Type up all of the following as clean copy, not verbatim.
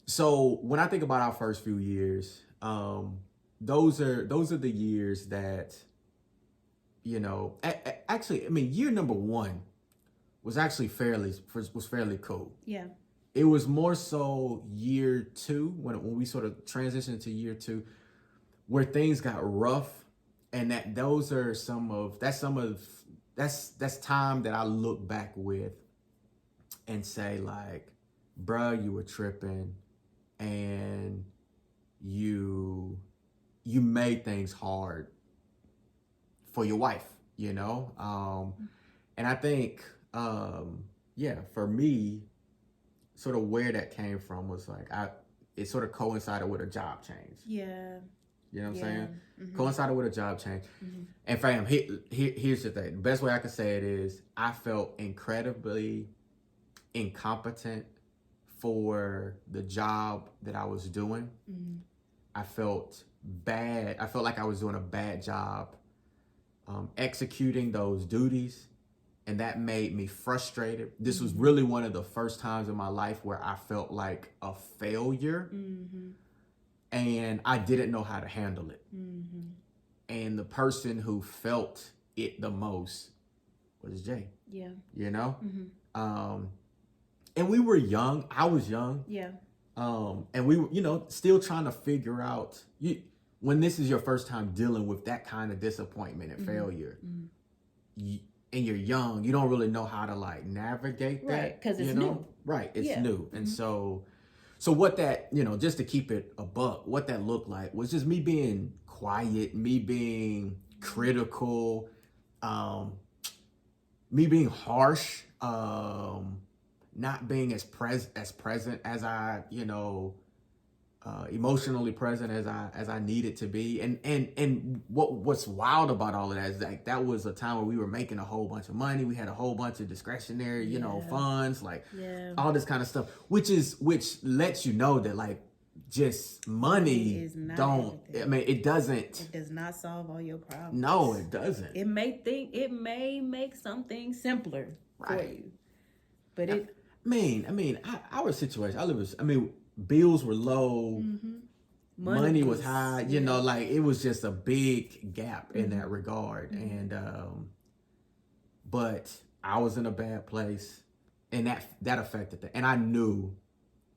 So when I think about our first few years, those are the years that actually, I mean, year number one was actually fairly cool. Yeah. It was more so year two when we sort of transitioned to year two where things got rough, and those are that's time that I look back with and say like, bruh, you were tripping, and you you made things hard for your wife, and I think yeah, for me, sort of where that came from was like it sort of coincided with a job change. Yeah. You know what I'm Yeah. saying? Mm-hmm. Coincided with a job change. Mm-hmm. And fam, here's the thing. The best way I can say it is I felt incredibly incompetent for the job that I was doing. Mm-hmm. I felt bad. I felt like I was doing a bad job executing those duties. And that made me frustrated. This was really one of the first times in my life where I felt like a failure. Mm-hmm. And I didn't know how to handle it. Mm-hmm. And the person who felt it the most was Jay. Yeah. Mm-hmm. And we were young. I was young. Yeah. And we were, still trying to figure out when this is your first time dealing with that kind of disappointment and failure. Mm-hmm. And you're young, you don't really know how to like navigate that. Right, because it's new. Right, it's new. And so what that, just to keep it a buck, what that looked like was just me being quiet, me being critical, me being harsh, not being as present as I, emotionally present as I needed to be. And what's wild about all of that is like that was a time where we were making a whole bunch of money. We had a whole bunch of discretionary, funds, like all this kind of stuff, which lets you know that like just money don't everything. I mean, it does not solve all your problems. No, it doesn't. It may make something simpler for you, but our situation, bills were low, money was high, like it was just a big gap in that regard. And but I was in a bad place, and that affected that. And I knew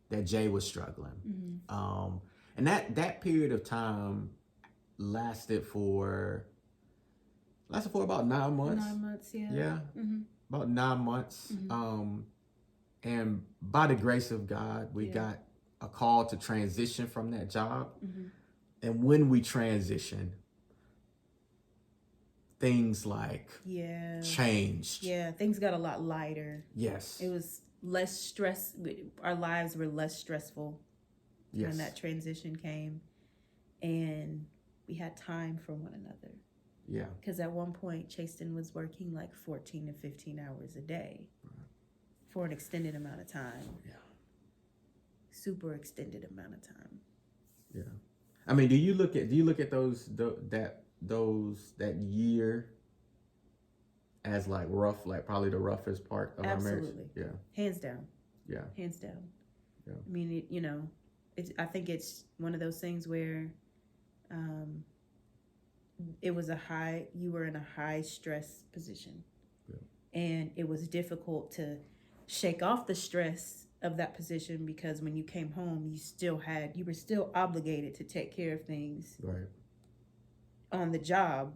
that Jay was struggling. And that period of time lasted for about 9 months. 9 months, yeah. Yeah. About 9 months. And by the grace of God, we got a call to transition from that job. And when we transitioned, things like changed. Yeah, things got a lot lighter. Yes. It was less stress. Our lives were less stressful when that transition came. And we had time for one another. Yeah. Because at one point, Chasten was working like 14 to 15 hours a day for an extended amount of time. Yeah. Super extended amount of time. Yeah. I mean, do you look at that year as like rough, like probably the roughest part of our marriage? Absolutely. Yeah. Hands down. Yeah. Hands down. Yeah. I mean, I think it's one of those things where it was you were in a high stress position. Yeah. And it was difficult to shake off the stress of that position, because when you came home, you were still obligated to take care of things on the job,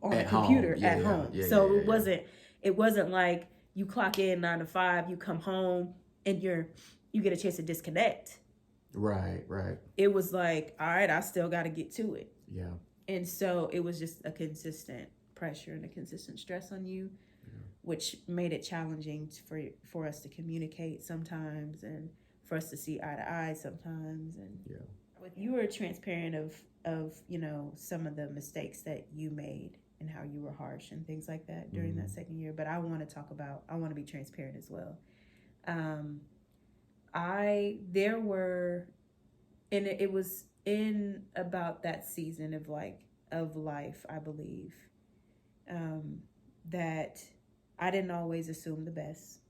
on the computer at home. So it wasn't like you clock in 9 to 5, you come home and you get a chance to disconnect. Right. It was like, all right, I still got to get to it. Yeah. And so it was just a consistent pressure and a consistent stress on you, which made it challenging for us to communicate sometimes, and for us to see eye to eye sometimes. And you were transparent of some of the mistakes that you made and how you were harsh and things like that during that second year. But I want to be transparent as well. It was in about that season of life, I believe, that I didn't always assume the best.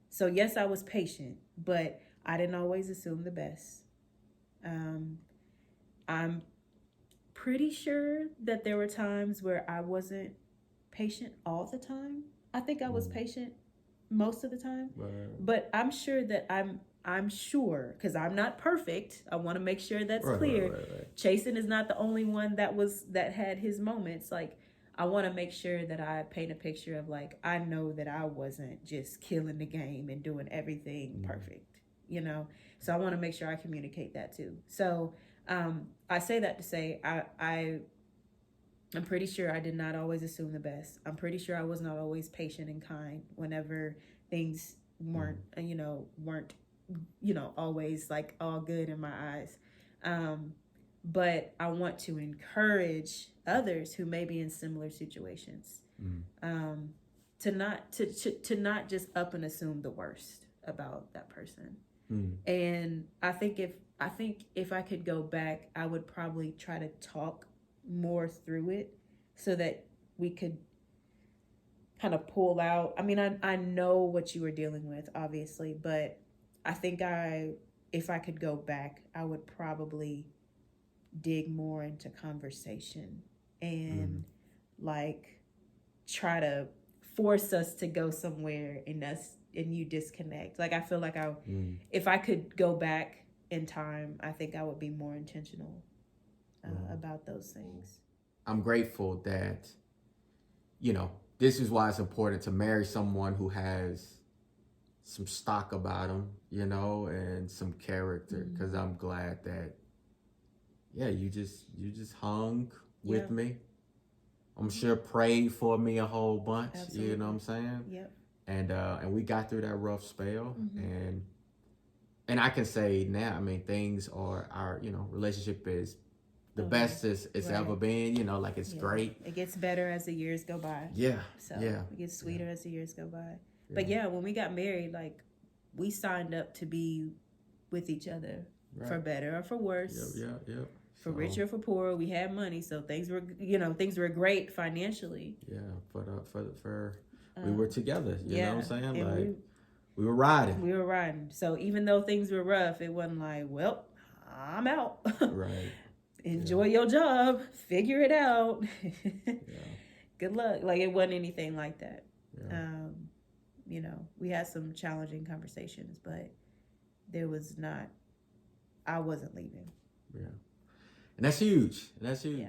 So yes, I was patient, but I didn't always assume the best. I'm pretty sure that there were times where I wasn't patient all the time. I think I was patient most of the time, but I'm sure that I'm sure, because I'm not perfect. I want to make sure that's clear. Right. Chasen is not the only one that had his moments. Like, I want to make sure that I paint a picture of, like, I know that I wasn't just killing the game and doing everything perfect, you know? So I want to make sure I communicate that too. So I say that to say I'm pretty sure I did not always assume the best. I'm pretty sure I was not always patient and kind whenever things weren't always like all good in my eyes. But I want to encourage others who may be in similar situations to not just up and assume the worst about that person. And I think if I could go back, I would probably try to talk more through it so that we could kind of pull out. I mean, I know what you were dealing with, obviously, but I think if I could go back, I would probably dig more into conversation and like try to force us to go somewhere and you disconnect. Like, I feel like if I could go back in time, I think I would be more intentional about those things. I'm grateful that, this is why it's important to marry someone who has some stock about them, and some character. Because I'm glad that, you just hung with me. I'm sure prayed for me a whole bunch. Absolutely. You know what I'm saying? Yep. And we got through that rough spell, and I can say now, I mean, things are our relationship is the best it's ever been. Like, it's great. It gets better as the years go by. Yeah. So it gets sweeter as the years go by. But when we got married, like, we signed up to be with each other for better or for worse. Yeah. For richer or for poorer, we had money, so things were great financially. Yeah, but we were together. You know what I'm saying? Like, we were riding. We were riding. So even though things were rough, it wasn't like, well, I'm out. Right. Enjoy your job. Figure it out. Good luck. Like, it wasn't anything like that. Yeah. We had some challenging conversations, but I wasn't leaving. Yeah. And that's huge. Yeah.